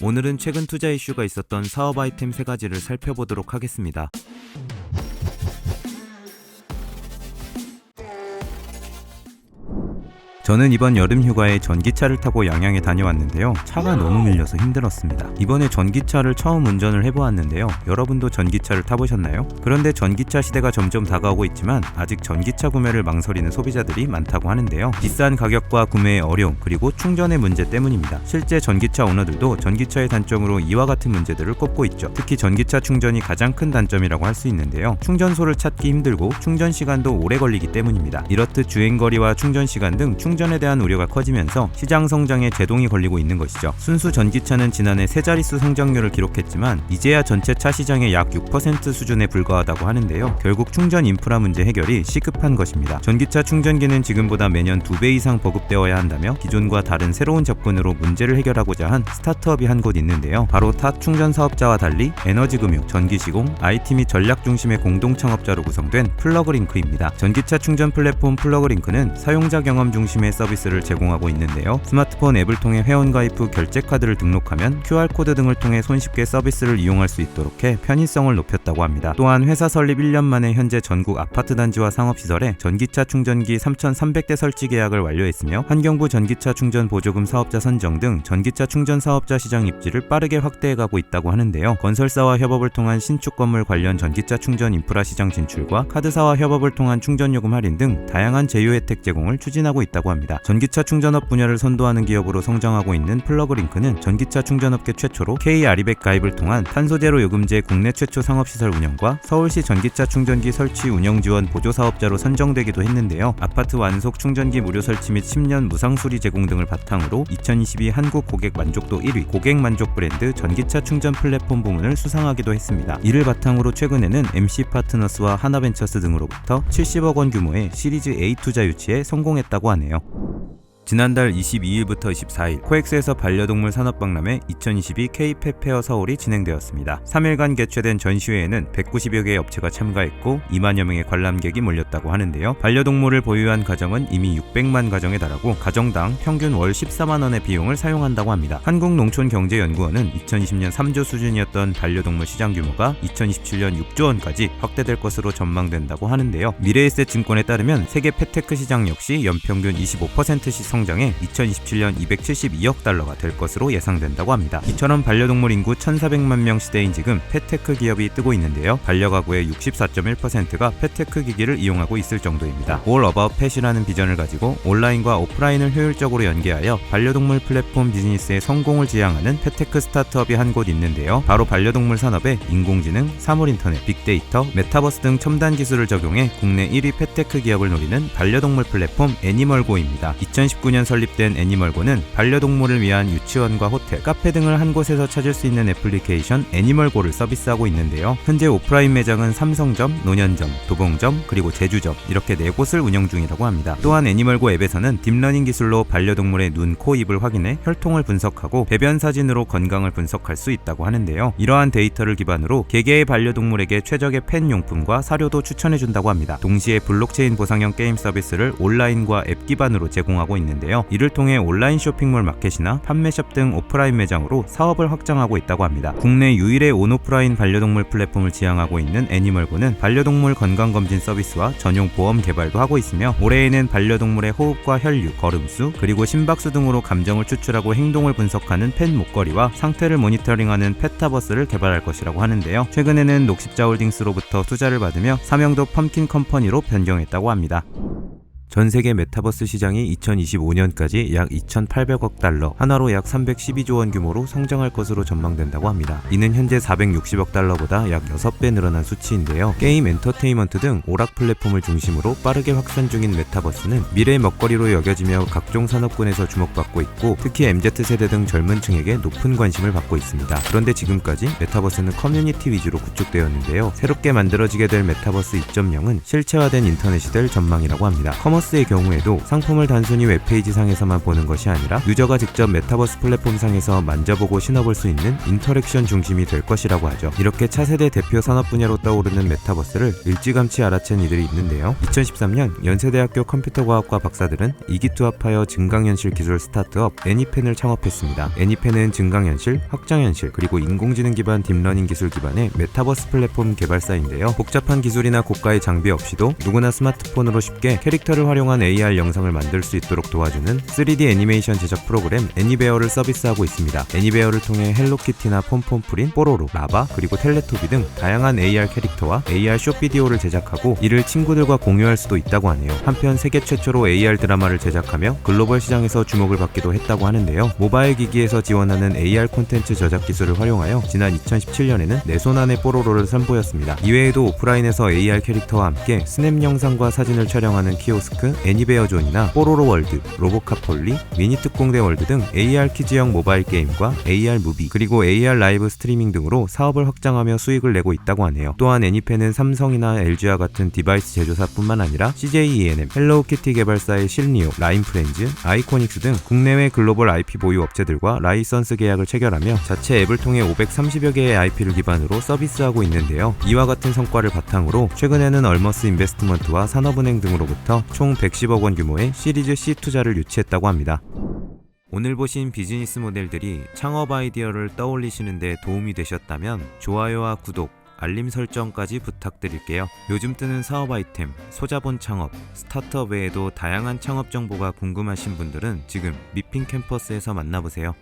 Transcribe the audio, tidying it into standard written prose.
오늘은 최근 투자 이슈가 있었던 사업 아이템 3가지를 살펴보도록 하겠습니다. 저는 이번 여름 휴가에 전기차를 타고 양양에 다녀왔는데요. 차가 너무 밀려서 힘들었습니다. 이번에 전기차를 처음 운전을 해보았는데요. 여러분도 전기차를 타보셨나요? 그런데 전기차 시대가 점점 다가오고 있지만 아직 전기차 구매를 망설이는 소비자들이 많다고 하는데요. 비싼 가격과 구매의 어려움, 그리고 충전의 문제 때문입니다. 실제 전기차 오너들도 전기차의 단점으로 이와 같은 문제들을 꼽고 있죠. 특히 전기차 충전이 가장 큰 단점이라고 할 수 있는데요. 충전소를 찾기 힘들고 충전 시간도 오래 걸리기 때문입니다. 이렇듯 주행거리와 충전 시간 등 충전에 대한 우려가 커지면서 시장 성장에 제동이 걸리고 있는 것이죠. 순수 전기차는 지난해 세 자릿수 성장률을 기록했지만 이제야 전체 차 시장의 약 6% 수준에 불과하다고 하는데요. 결국 충전 인프라 문제 해결이 시급한 것입니다. 전기차 충전기는 지금보다 매년 2배 이상 보급되어야 한다며 기존과 다른 새로운 접근으로 문제를 해결하고자 한 스타트업이 한 곳 있는데요. 바로 타 충전 사업자와 달리 에너지금융, 전기시공, IT 및 전략 중심의 공동 창업자로 구성된 플러그링크입니다. 전기차 충전 플랫폼 플러그링크는 사용자 경험 중심의 서비스를 제공하고 있는데요. 스마트폰 앱을 통해 회원가입 후 결제카드를 등록하면 QR코드 등을 통해 손쉽게 서비스를 이용할 수 있도록 해 편의성을 높였다고 합니다. 또한 회사 설립 1년 만에 현재 전국 아파트 단지와 상업시설에 전기차 충전기 3,300대 설치 계약을 완료했으며 환경부 전기차 충전 보조금 사업자 선정 등 전기차 충전 사업자 시장 입지를 빠르게 확대해가고 있다고 하는데요. 건설사와 협업을 통한 신축 건물 관련 전기차 충전 인프라 시장 진출과 카드사와 협업을 통한 충전요금 할인 등 다양한 제휴 혜택 제공을 추진하고 있다고 합니다. 전기차 충전업 분야를 선도하는 기업으로 성장하고 있는 플러그링크는 전기차 충전업계 최초로 K-아리백 가입을 통한 탄소제로 요금제 국내 최초 상업시설 운영과 서울시 전기차 충전기 설치 운영 지원 보조 사업자로 선정되기도 했는데요. 아파트 완속 충전기 무료 설치 및 10년 무상 수리 제공 등을 바탕으로 2022 한국 고객 만족도 1위 고객 만족 브랜드 전기차 충전 플랫폼 부문을 수상하기도 했습니다. 이를 바탕으로 최근에는 MC파트너스와 하나벤처스 등으로부터 70억 원 규모의 시리즈 A 투자 유치에 성공했다고 하네요. 지난달 22일부터 24일 코엑스에서 반려동물 산업박람회 2022 K-펫 페어 서울이 진행되었습니다. 3일간 개최된 전시회에는 190여 개의 업체가 참가했고 2만여 명의 관람객이 몰렸다고 하는데요. 반려동물을 보유한 가정은 이미 600만 가정에 달하고 가정당 평균 월 14만 원의 비용을 사용한다고 합니다. 한국농촌경제연구원은 2020년 3조 수준이었던 반려동물 시장 규모가 2027년 6조 원까지 확대될 것으로 전망된다고 하는데요. 미래에셋증권에 따르면 세계 펫테크 시장 역시 연평균 25%씩 성장해 2027년 272억 달러가 될 것으로 예상된다고 합니다. 이처럼 반려동물 인구 1,400만 명 시대인 지금 펫테크 기업이 뜨고 있는데요. 반려가구의 64.1%가 펫테크 기기를 이용하고 있을 정도입니다. All About Pet이라는 비전을 가지고 온라인과 오프라인을 효율적으로 연계하여 반려동물 플랫폼 비즈니스의 성공을 지향하는 펫테크 스타트업이 한 곳 있는데요. 바로 반려동물 산업에 인공지능, 사물인터넷, 빅데이터, 메타버스 등 첨단 기술을 적용해 국내 1위 펫테크 기업을 노리는 반려동물 플랫폼 애니멀고입니다. 2019년 설립된 애니멀고는 반려동물을 위한 유치원과 호텔, 카페 등을 한 곳에서 찾을 수 있는 애플리케이션 애니멀고를 서비스하고 있는데요. 현재 오프라인 매장은 삼성점, 논현점, 도봉점, 그리고 제주점 이렇게 4곳을 운영 중이라고 합니다. 또한 애니멀고 앱에서는 딥러닝 기술로 반려동물의 눈, 코, 입을 확인해 혈통을 분석하고 배변 사진으로 건강을 분석할 수 있다고 하는데요. 이러한 데이터를 기반으로 개개의 반려동물에게 최적의 펫 용품과 사료도 추천해준다고 합니다. 동시에 블록체인 보상형 게임 서비스를 온라인과 앱 기반으로 제공하고 있는데요. 이를 통해 온라인 쇼핑몰 마켓이나 판매샵 등 오프라인 매장으로 사업을 확장하고 있다고 합니다. 국내 유일의 온오프라인 반려동물 플랫폼을 지향하고 있는 애니멀고는 반려동물 건강검진 서비스와 전용 보험 개발도 하고 있으며 올해에는 반려동물의 호흡과 혈류, 걸음수, 그리고 심박수 등으로 감정을 추출하고 행동을 분석하는 펫 목걸이와 상태를 모니터링하는 펫타버스를 개발할 것이라고 하는데요. 최근에는 녹십자홀딩스로부터 투자를 받으며 사명도 펌킨 컴퍼니로 변경했다고 합니다. 전 세계 메타버스 시장이 2025년까지 약 2,800억 달러, 하나로 약 312조 원 규모로 성장할 것으로 전망된다고 합니다. 이는 현재 460억 달러보다 약 6배 늘어난 수치인데요. 게임, 엔터테인먼트 등 오락 플랫폼을 중심으로 빠르게 확산 중인 메타버스는 미래의 먹거리로 여겨지며 각종 산업군에서 주목받고 있고 특히 MZ세대 등 젊은 층에게 높은 관심을 받고 있습니다. 그런데 지금까지 메타버스는 커뮤니티 위주로 구축되었는데요. 새롭게 만들어지게 될 메타버스 2.0은 실체화된 인터넷이 될 전망이라고 합니다. 커머스 메타버스의 경우에도 상품을 단순히 웹페이지 상에서만 보는 것이 아니라 유저가 직접 메타버스 플랫폼 상에서 만져보고 신어볼 수 있는 인터랙션 중심이 될 것이라고 하죠. 이렇게 차세대 대표 산업 분야로 떠오르는 메타버스를 일찌감치 알아챈 이들이 있는데요. 2013년 연세대학교 컴퓨터과학과 박사들은 이기투합하여 증강현실 기술 스타트업 애니펜을 창업했습니다. 애니펜은 증강현실, 확장현실, 그리고 인공지능 기반 딥러닝 기술 기반의 메타버스 플랫폼 개발사인데요. 복잡한 기술이나 고가의 장비 없이도 누구나 스마트폰으로 쉽게 캐릭터를 활용한 AR 영상을 만들 수 있도록 도와주는 3D 애니메이션 제작 프로그램 애니베어를 서비스하고 있습니다. 애니베어를 통해 헬로키티나 폼폼프린, 뽀로로, 라바, 그리고 텔레토비 등 다양한 AR 캐릭터와 AR 숏비디오를 제작하고 이를 친구들과 공유할 수도 있다고 하네요. 한편 세계 최초로 AR 드라마를 제작하며 글로벌 시장에서 주목을 받기도 했다고 하는데요. 모바일 기기에서 지원하는 AR 콘텐츠 저작 기술을 활용하여 지난 2017년에는 내 손 안의 뽀로로를 선보였습니다. 이외에도 오프라인에서 AR 캐릭터와 함께 스냅 영상과 사진을 촬영하는 키오스크, 애니베어존이나 뽀로로 월드, 로보카폴리, 미니특공대 월드 등 AR 키즈형 모바일 게임과 AR 무비, 그리고 AR 라이브 스트리밍 등으로 사업을 확장하며 수익을 내고 있다고 하네요. 또한 애니펜은 삼성이나 LG와 같은 디바이스 제조사뿐만 아니라 CJ ENM, 헬로우키티 개발사의 실리오, 라인프렌즈, 아이코닉스 등 국내외 글로벌 IP 보유 업체들과 라이선스 계약을 체결하며 자체 앱을 통해 530여 개의 IP를 기반으로 서비스하고 있는데요. 이와 같은 성과를 바탕으로 최근에는 얼머스 인베스트먼트와 산업은행 등으로부터 총 110억 원 규모의 시리즈 C 투자를 유치했다고 합니다. 오늘 보신 비즈니스 모델들이 창업 아이디어를 떠올리시는 데 도움이 되셨다면 좋아요와 구독, 알림 설정까지 부탁드릴게요. 요즘 뜨는 사업 아이템, 소자본 창업, 스타트업 외에도 다양한 창업 정보가 궁금하신 분들은 지금 미핑 캠퍼스에서 만나보세요.